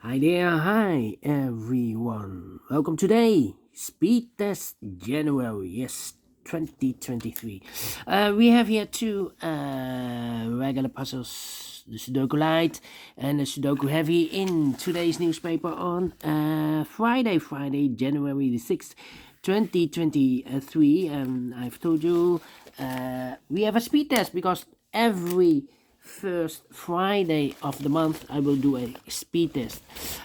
Hi there, hi everyone. Welcome today, Speedtest January, yes, 2023. We have here two regular puzzles, the Sudoku Light and the Sudoku Heavy in today's newspaper on Friday, January the 6th, 2023. And I've told you we have a speed test because every first Friday of the month I will do a speed test.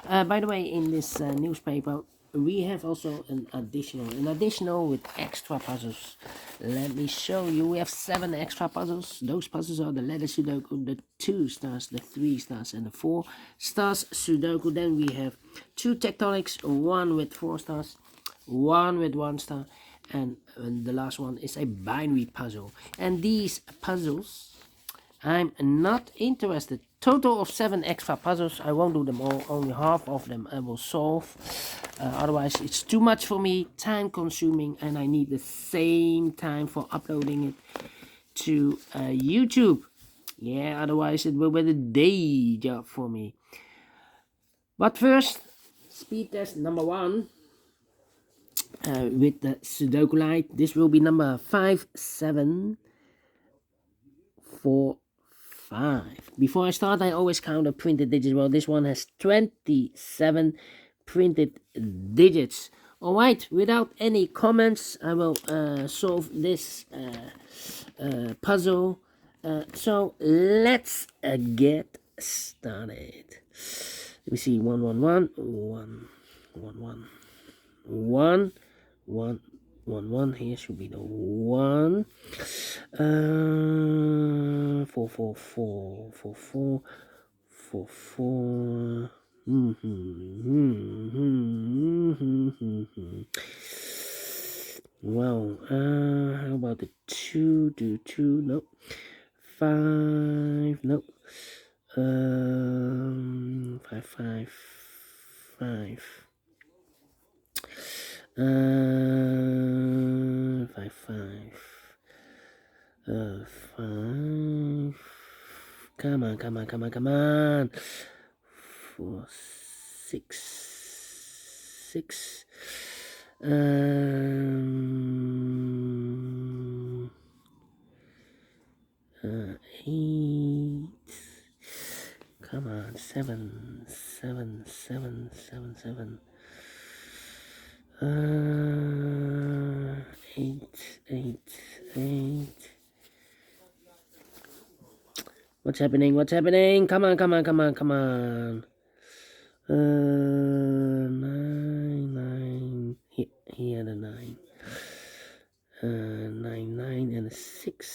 By the way, in this newspaper we have also an additional with extra puzzles. Let me show you. We have 7 extra puzzles. Those puzzles are the letter Sudoku, the 2 stars, the 3 stars, and the 4 stars Sudoku. Then we have 2 tectonics, 1 with 4 stars, 1 with 1 star, and the last one is a binary puzzle. And these puzzles I'm not interested. Total of 7 extra puzzles. I won't do them all. Only half of them I will solve. Otherwise, it's too much for me. Time consuming, and I need the same time for uploading it to YouTube. Yeah, otherwise it will be the day job for me. But first, speed test number 1 with the Sudoku Light. This will be number 5745. Before I start, I always count the printed digits. Well, this one has 27 printed digits. Alright, without any comments, I will solve this puzzle. So let's get started. Let me see. 1 1 1 1 1 1 1 1 1 1. Here should be the 1. 4 4 4 4 4 4 4. Wow. How about the 2? Do 2? Nope. 5? Nope. 5 5 5. 5 5. 5. Come on, come on, come on, come on. 4 6 6. 8. Come on, 7 7 7 7 7. 8 8 8. What's happening? What's happening? Come on, come on, come on, come on. 9 9. Here the 9. 9 9 and a 6.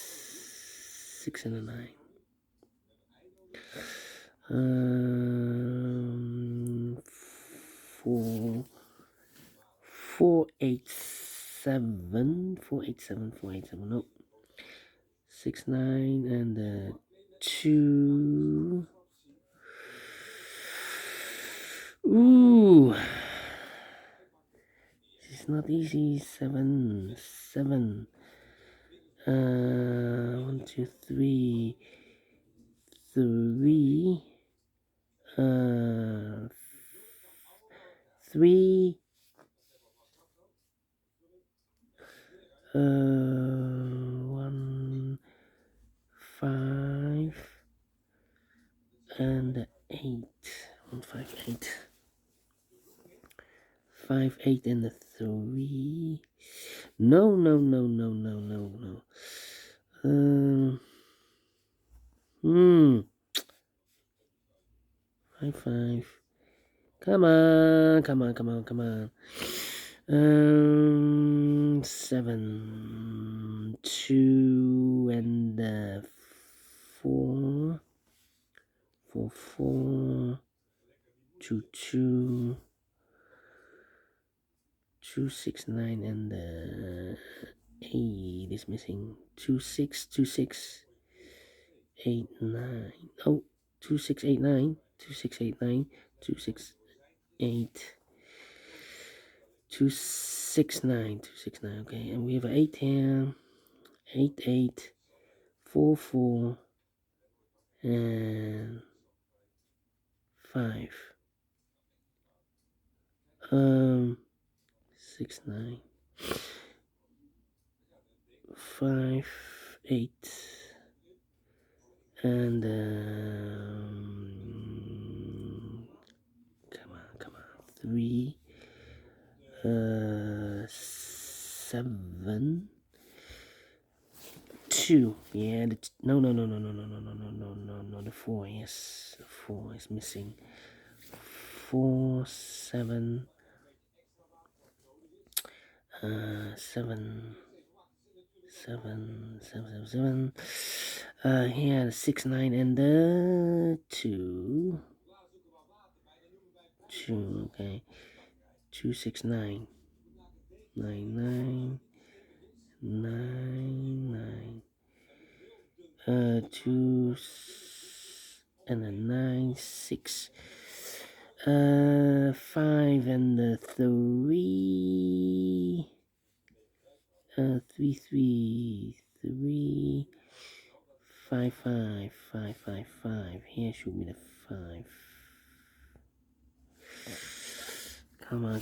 6 and a 9. 4 4 8 7 4 8 7 4 8 7. Nope. 6 9 and 2. Ooh, this is not easy. 7 7. 1 2 3 3. 3. 1 5 and 8. 1 5 8. 5 8 and 3. No, no, no, no, no, no, no. 5 5. Come on, come on, come on, come on. 7 2 and 4 4 4 2 2 2 6 9 and 8 is missing. 2 6 2 6 8 9. Oh, 2 6 8 9. 2 6 8 9. 2 6 8 2 6 9. 2 6 9. Okay, and we have an 8 here. 8 8 4 4 and 5. 6 9 5 8 and come on 3 7 2. Yeah, no, the 4. Yes, the 4 is missing. 4 7 7 7. Here the 6 9 and the 2. Okay, 2 6 9 9 9 9 9 2 and a 9 6 5 and the 3 3 3 3 5 5 5 5 5. Here should be the 5. Come on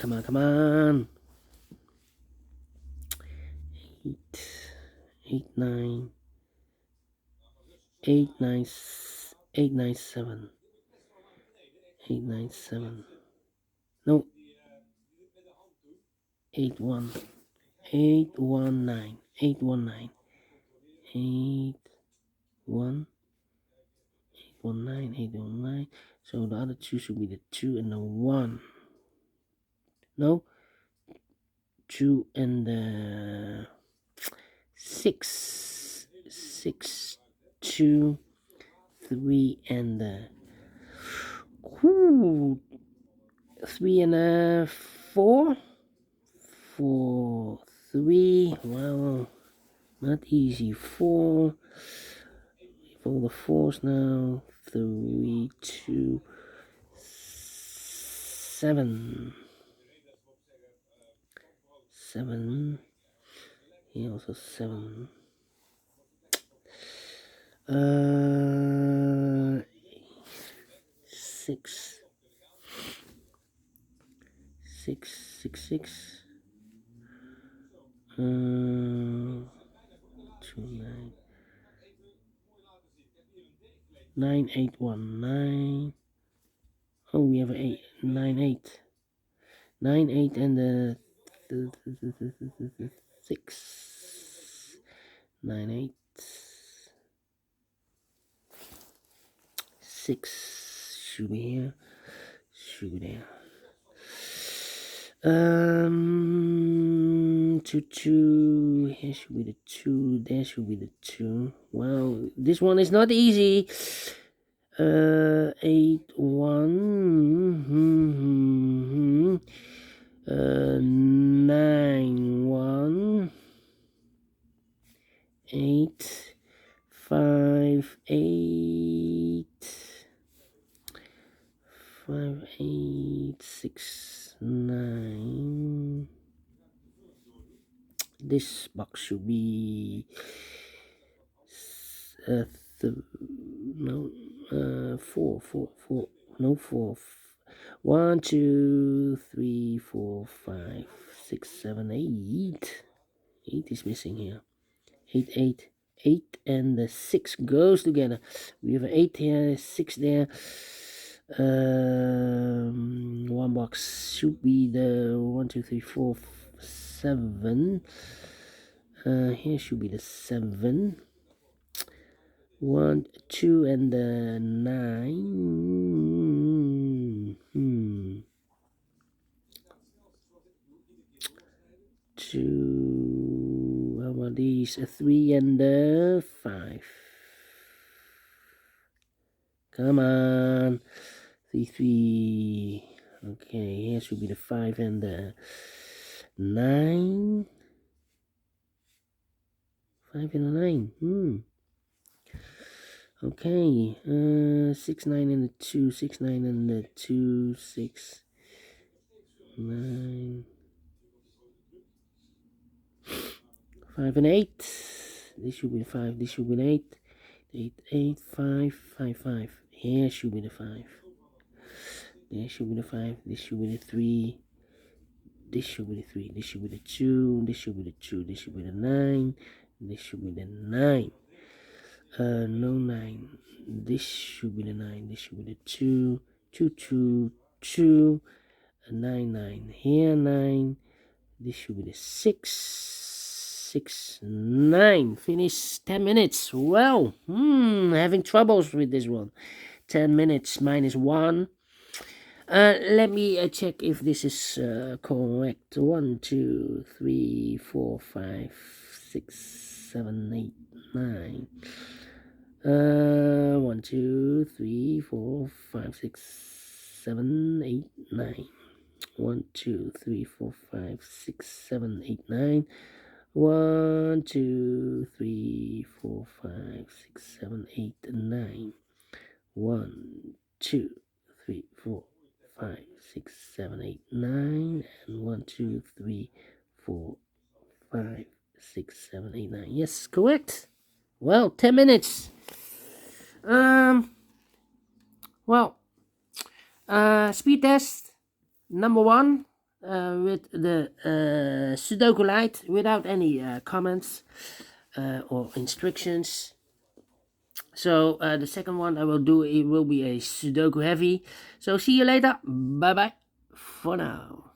8 9 8 9 8 9 7 8 9 7. No, 8 1 8 1 9 8 1 9 8 1 8 1 9 8 1 9. So the other two should be the 2 and the 1. No, 2 and the 6 6 2 3 and the 3 and 4 4 3. Wow, not easy. 4 for the 4s now. 3 2 7 7. Here also 7. 6 6 6 6 2 9 9 8 1 9. Oh, we have 8 9 8 9 8 and the 6 9 8 6 should be here, should be there. 2 2. Here should be the 2. There should be the 2. Wow, this one is not easy. 8 1 9 1 8 5 8 5 8 6 9. This box should be no 4 no 4. 1 2 3 4 5 6 7 8. 8 is missing here. 8 8 8 and the 6 goes together. We have 8 here, 6 there. One box should be the 1 2 3 4 7. Here should be the 7. 1 2 and the 9. 2. How about these? A 3 and the 5. Come on. 3 3. Okay, here should be the 5 and the 9. 5 and the 9. Okay. 6 9 and the 2. 6 9 and the 2. 6 9. 5 and 8. This should be 5. This should be an 8. 8 8 5 5 5. Here should be the 5. There should be the 5. This should be the 3. this should be the 3, this should be the 2, this should be the 2, this should be the 9, this should be the 9. No 9. This should be the 9, this should be the 2, 2, 2, 2, 9, 9. Here 9. This should be the 6, 6, 9. Finish 10 minutes. Well, having troubles with this one. 10 minutes minus 1. Let me check if this is correct. 1, 2, 3, 4, 5, 6, 7, 8, 9. 1, 2, 3, 4, 5, 6, 7, 8, 9. 1, 2, 3, 4, 5, 6, 7, 8, 9. 1, 2, 3, 4, 5, 6, 7, 8, 9. 1, 2, 3, 4, 5, 6, 7, 8, 9. And 1, 2, 3, 4, 5, 6, 7, 8, 9. Yes, correct. Well, 10 minutes. Speed test number 1 with the Sudoku Light without any comments or instructions. So the second one I will do, it will be a Sudoku heavy. So see you later. Bye bye for now.